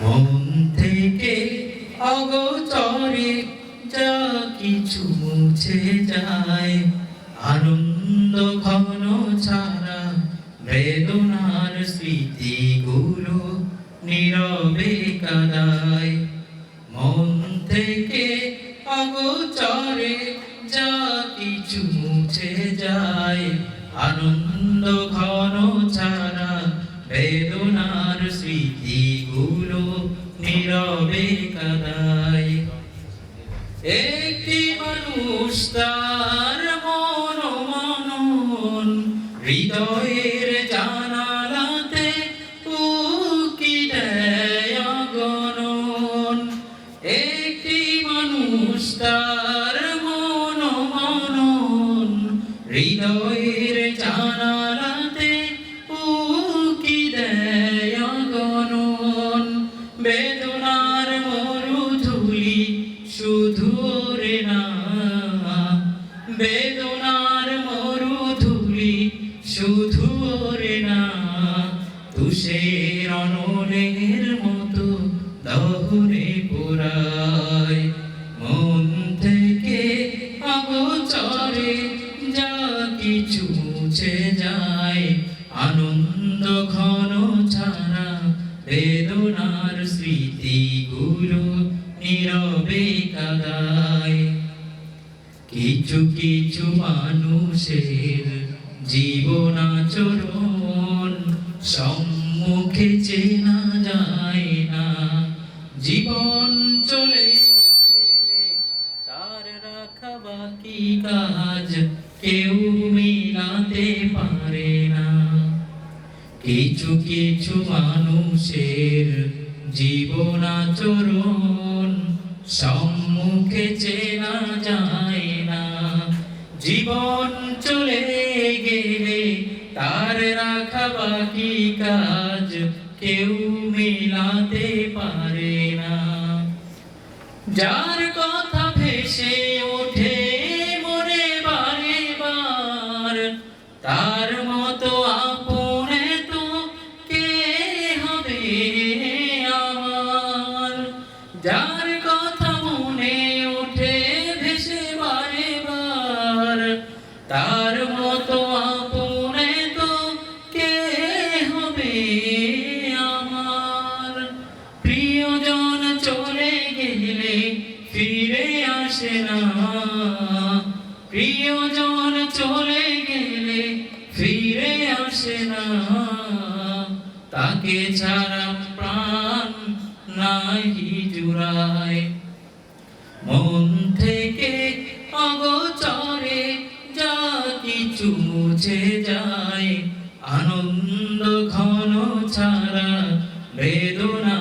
মন থেকে অগোচরে যা কিছু মুছে যায়, আনন্দ ঘন ছাড়া বেদনার স্মৃতিগুলো নীরবে কাঁদায়। মন থেকে অগোচরে যা কিছু মুছে যায়, আনন্দ ঘন ছাড়া বেদনার স্মৃতিগুলো নীরবে কাঁদায়। একটি মানুষ তার মন হৃদয়ের জানালাতে উকি দেয় অগণন। একটি মানুষ তার মন হৃদয়ের জানালাতে উকি দেয় অগণন। বেদনার মরুধূলি শুধু ওরে না, বেদনার মরুধূলি শুধু ওরে না, তুষের অনলের মতো দহনে পোড়ায়। মন থেকে অগোচরে যা কিছু মুছে যায়, আনন্দ ঘন ছাড়া বেদনার স্মৃতিগুলো নীরবে কাঁদায়। কিছু কিছু মানুষের জীবন আচরণ সম্মুখে চেনা যায় না। জীবন চলে গেলে তার রাখা বাকি কাজ কেউ মিলাতে পারে না। কিছু কিছু মানুষের জীবন আচরণ সম্মুখে চেনা যায় না। জীবন চলে গেলে তার রাখা বাকি কাজ কেউ মিলাতে পারে না। যার কথা ভেসে ওঠে মনে বারে বার, তার মতো আপনে তো কে হবে আমার। যার কথা মনে ওঠে ভেসে বারে বার, তার মতো আপনে তো কে হবে আমার। প্রিয়জন চলে গেলে ফিরে আসে না, প্রিয়জন চলে গেলে ফিরে আসে না। তাকে ছাড়া প্রাণ নাহি জুড়ায়। মন থেকে অগোচরে যা কিছু মুছে যায়, আনন্দ ঘন ছাড়া বেদনা